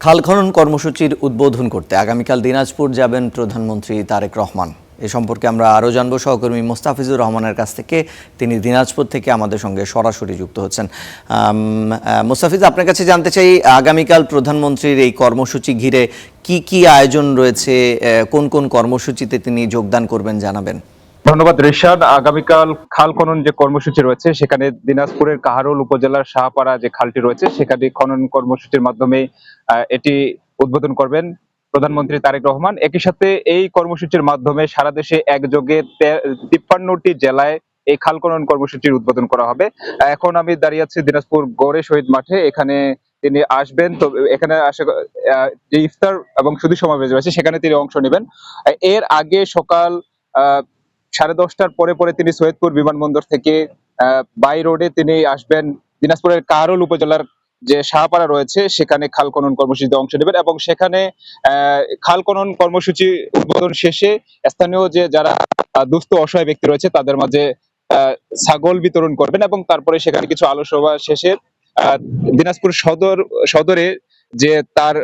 খাল খনন কর্মসূচির উদ্বোধন করতে আগামীকাল দিনাজপুর যাবেন প্রধানমন্ত্রী তারেক রহমান। এ সম্পর্কে আমরা আরও জানবো সহকর্মী মোস্তাফিজুর রহমানের কাছ থেকে। তিনি দিনাজপুর থেকে আমাদের সঙ্গে সরাসরি যুক্ত হচ্ছেন। মোস্তাফিজ, আপনার কাছে জানতে চাই, আগামীকাল প্রধানমন্ত্রীর এই কর্মসূচি ঘিরে কি কি আয়োজন রয়েছে, কোন কোন কর্মসূচিতে তিনি যোগদান করবেন জানাবেন। ধন্যবাদ রিশাদ। আগামীকাল খাল খনন যে কর্মসূচি রয়েছে সেখানে দিনাজপুরের কাহারোল উপজেলার শাহপাড়া যে খালটি রয়েছে সেখানে খনন কর্মসূচির মাধ্যমে এটি উদ্বোধন করবেন প্রধানমন্ত্রী তারেক রহমান। একই সাথে এই কর্মসূচির মাধ্যমে সারা দেশে একযোগে 53টি জেলায় এই খাল খনন কর্মসূচির উদ্বোধন করা হবে। এখন আমি দাঁড়িয়ে আছি দিনাজপুর গড়ে শহীদ মাঠে। এখানে তিনি আসবেন, তো এখানে যে ইফতার এবং সুধী সমাবেশ রয়েছে সেখানে তিনি অংশ নেবেন। এর আগে সকাল 10:30টার পরে পরে তিনি সৈয়দপুর বিমানবন্দর থেকে বাই রোডে তিনি আসবেন দিনাজপুরের কাহারোল উপজেলার যে শাহপাড়া রয়েছে সেখানে খাল খনন কর্মসূচিতে অংশ নেবেন এবং সেখানে খাল খনন কর্মসূচি উদ্বোধন শেষে স্থানীয় যে যারা দুস্থ অসহায় ব্যক্তি রয়েছে তাদের মাঝে ছাগল বিতরণ করবেন এবং তারপরে সেখানে কিছু আলোচনা শেষে দিনাজপুর সদরে যে তার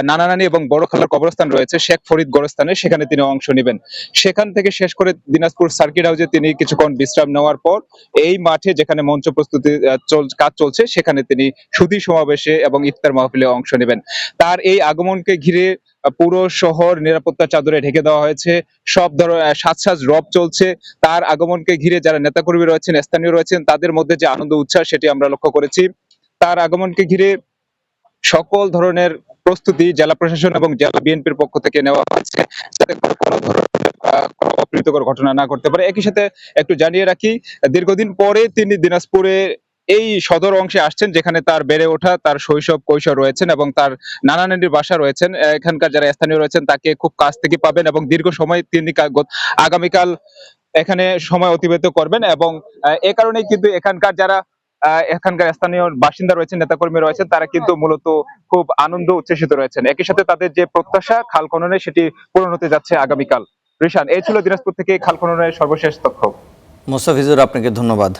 নানা নানি এবং বড় খালার কবরস্থান রয়েছে শেখ ফরিদ গোরস্থানে, সেখানে তিনি অংশ নেবেন। সেখান থেকে শেষ করে দিনাজপুর সার্কিট হাউসে তিনি কিছুক্ষণ বিশ্রাম নেওয়ার পর এই মাঠে যেখানে মঞ্চ প্রস্তুতি কাজ চলছে সেখানে তিনি সুধী সমাবেশে এবং ইফতার মাহফিলে অংশ নেবেন। তার এই আগমনকে ঘিরে পুরো শহর নিরাপত্তা চাদরে ঢেকে দেওয়া হয়েছে। সব ধরনের সাজ রব চলছে। তার আগমনকে ঘিরে যারা নেতাকর্মী রয়েছেন, স্থানীয় রয়েছেন, তাদের মধ্যে যে আনন্দ উচ্ছ্বাস সেটি আমরা লক্ষ্য করেছি। তার আগমনকে ঘিরে সকল ধরনের প্রস্তুতি জেলা প্রশাসন এবং জেলা বিএনপির পক্ষ থেকে নেওয়া হয়েছে যাতে কোনো ধরনের অপ্রীতিকর ঘটনা না ঘটতে পারে। একই সাথে একটু জানিয়ে রাখি, দীর্ঘদিন পরে তিনি দিনাজপুরে এই সদর অংশে আসছেন যেখানে তার বেড়ে ওঠা, তার শৈশব কৈশোর রয়েছেন এবং তার নানা নানির বাসা রয়েছেন। এখানকার যারা স্থানীয় রয়েছেন তাকে খুব কাছ থেকে পাবেন এবং দীর্ঘ সময় তিনি আগামীকাল এখানে সময় অতিবাহিত করবেন এবং এ কারণেই কিন্তু এখানকার স্থানীয় বাসিন্দা রয়েছেন, নেতাকর্মী রয়েছেন, তারা কিন্তু মূলত খুব আনন্দ উচ্ছ্বসিত রয়েছেন। একই সাথে তাদের যে প্রত্যাশা খাল খননে সেটি পূরণ হতে যাচ্ছে আগামীকাল। রিশান, এই ছিল দিনাজপুর থেকে খাল খননের সর্বশেষ তথ্য। মোস্তাফিজুর, আপনাকে ধন্যবাদ।